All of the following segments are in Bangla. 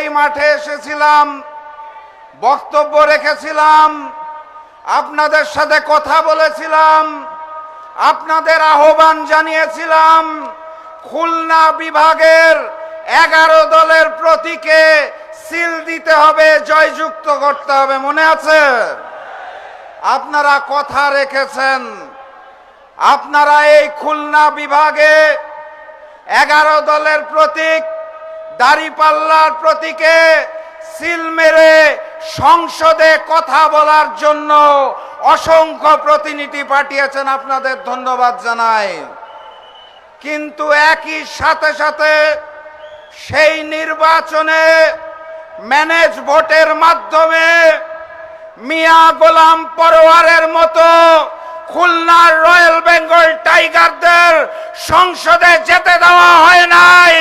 এই মাঠে এসেছিলাম, বক্তব্য রেখেছিলাম, আপনাদের সাথে কথা বলেছিলাম, আপনাদের আহ্বান জানিয়েছিলাম খুলনা বিভাগের 11 দলের প্রতীকে সিল দিতে হবে, জয়যুক্ত করতে হবে। মনে আছে? আপনারা কথা রেখেছেন। আপনারা এই খুলনা বিভাগে 11 দলের প্রতীক দাঁড়িপাল্লার প্রতীকে সিল মেরে সংসদে কথা বলার জন্য অসংখ্য প্রতিনিধি পাঠিয়েছেন, আপনাদের ধন্যবাদ জানাই। কিন্তু একই সাথে সাথে সেই নির্বাচনে ম্যানেজ ভোটের মাধ্যমে মিয়া গোলাম পরোয়ারের মতো খুলনার রয়্যাল বেঙ্গল টাইগারদের সংসদে যেতে দেওয়া হয় নাই।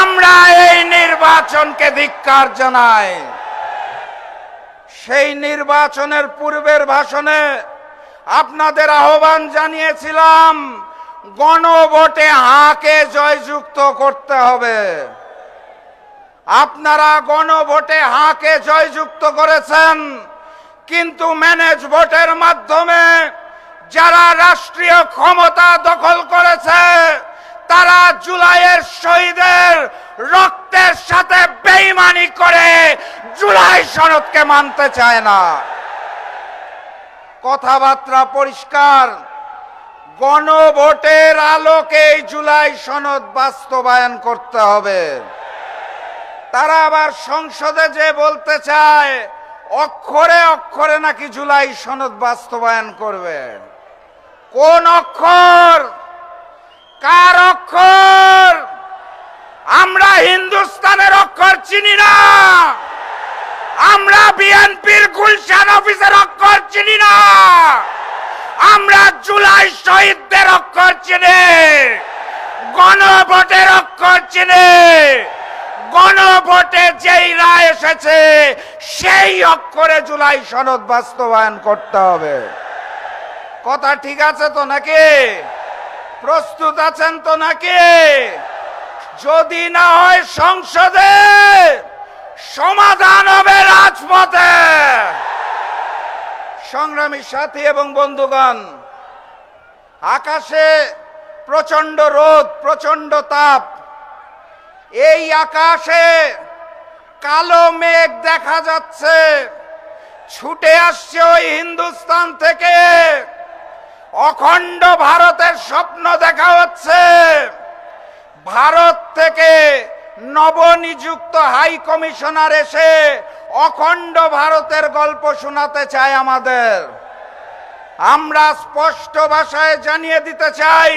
আমরা এই নির্বাচনকে ধিক্কার জানাই। সেই নির্বাচনের পূর্বের ভাষণে আপনাদের আহ্বান জানিয়েছিলাম গণভোটে হাকে জয়যুক্ত করতে হবে। আপনারা গণভোটে হাকে জয়যুক্ত করেছেন, কিন্তু ম্যানেজ ভোটের মাধ্যমে যারা রাষ্ট্রীয় ক্ষমতা দখল করেছে তারা জুলাইয়ের শহীদের রক্তের সাথে বেঈমানি করে জুলাই সনদকে মানতে চায় না। কথাবার্তা পরিষ্কার, গণভোটের আলোকে জুলাই সনদ বাস্তবায়ন করতে হবে। তারা আবার সংসদে যে বলতে চায় অক্ষরে অক্ষরে নাকি জুলাই সনদ বাস্তবায়ন করবে। কোন অক্ষর? কার অক্ষর? আমরা হিন্দুস্তানের অক্ষর চিনি না, আমরা বিএনপির গুলশান অফিসের অক্ষর চিনি না, আমরা জুলাই শহীদদের অক্ষর চিনি, গণভোটের অক্ষর চিনি। গণভোটে যেই রায় এসেছে সেই অক্ষরে জুলাই সনদ বাস্তবায়ন করতে হবে। কথা ঠিক আছে তো নাকি? প্রস্তুত আছেন তো নাকি? যদি না হয় সংসদে, সমাধান হবে রাজপথে। সংগ্রামী সাথী এবং বন্ধুগণ, আকাশে প্রচন্ড রোদ, প্রচন্ড তাপ। এই আকাশে কালো মেঘ দেখা যাচ্ছে, ছুটে আসছে ওই হিন্দুস্তান থেকে। অখণ্ড ভারতের স্বপ্ন দেখা হচ্ছে। ভারত থেকে নবনিযুক্ত হাই কমিশনার এসে অখণ্ড ভারতের গল্প শোনাতে চায় আমাদের। আমরা স্পষ্ট ভাষায় জানিয়ে দিতে চাই,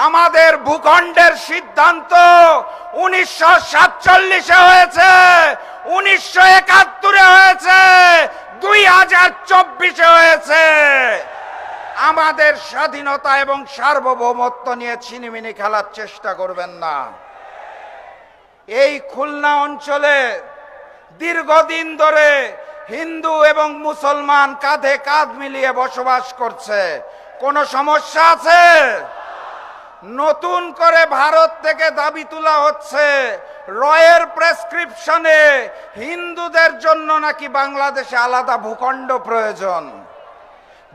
আমাদের ভূখণ্ডের সিদ্ধান্ত 1947-এ হয়েছে, 1971-এ হয়েছে, 2024-এ হয়েছে। আমাদের স্বাধীনতা এবং সার্বভৌমত্ব নিয়ে ছিনিমিনি খেলার চেষ্টা করবেন না। এই খুলনা অঞ্চলে দীর্ঘদিন ধরে হিন্দু এবং মুসলমান কাঁধে কাঁধ মিলিয়ে বসবাস করছে। কোনো সমস্যা আছে? নতুন করে ভারত থেকে দাবি তোলা হচ্ছে রয়ের প্রেসক্রিপশনে হিন্দুদের জন্য নাকি বাংলাদেশে আলাদা ভূখণ্ড প্রয়োজন।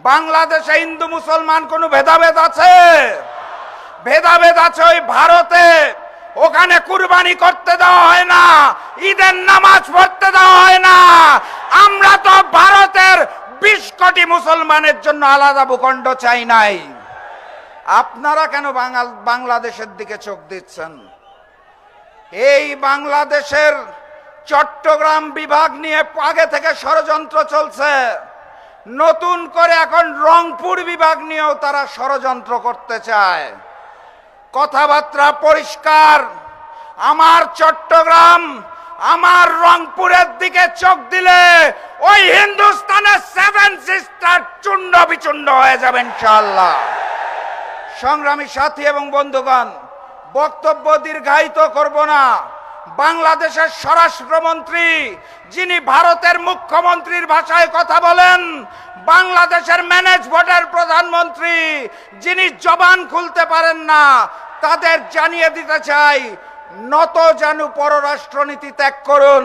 বাংলাদেশে হিন্দু মুসলমান কোনো ভেদাভেদ আছে? ভেদাভেদ আছে ওই ভারতে। ওখানে কুরবানি করতে দেওয়া হয় না, ঈদের নামাজ পড়তে দেওয়া হয় না। আমরা তো ভারতের 20 কোটি মুসলমানের জন্য আলাদা ভূখণ্ড চাই নাই। আপনারা কেন বাংলাদেশের দিকে চোখ দিচ্ছেন? এই বাংলাদেশের চট্টগ্রাম বিভাগ নিয়ে আগে থেকে ষড়যন্ত্র চলছে। নতুন করে এখন রংপুর বিভাগ নিয়েও তারা ষড়যন্ত্র করতে চায়। কথাবার্তা পরিষ্কার, আমার চট্টগ্রাম, আমার রংপুরের দিকে চোখ দিলে ওই হিন্দুস্তানের 7 সিস্টার চূর্ণ বিচূর্ণ হয়ে যাবে ইনশাআল্লাহ। সংগ্রামী সাথী এবং বন্ধুগণ, বক্তব্য দীর্ঘায়িত করব না। বাংলাদেশের স্বরাষ্ট্রমন্ত্রী, যিনি ভারতের মুখ্যমন্ত্রীর ভাষায় কথা বলেন, বাংলাদেশের ম্যানেজ ভোটের প্রধানমন্ত্রী, যিনি জবান খুলতে পারেন না, তাদের জানিয়ে দিতে চাই নত জানু পররাষ্ট্রনীতি ত্যাগ করুন।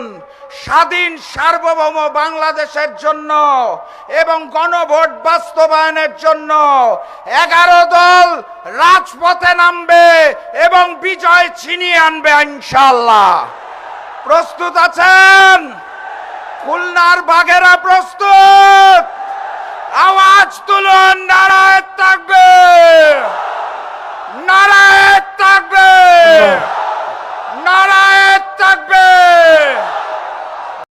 স্বাধীন সার্বভৌম বাংলাদেশের জন্য এবং গণভোট বাস্তবায়নের জন্য 11 দল রাজপথে নামবে এবং বিজয় ছিনিয়ে আনবে ইনশাআল্লাহ। প্রস্তুত আছেন? খুলনার বাঘেরা প্রস্তুত? আওয়াজ তুলুন, নারায়ে তাকবীর।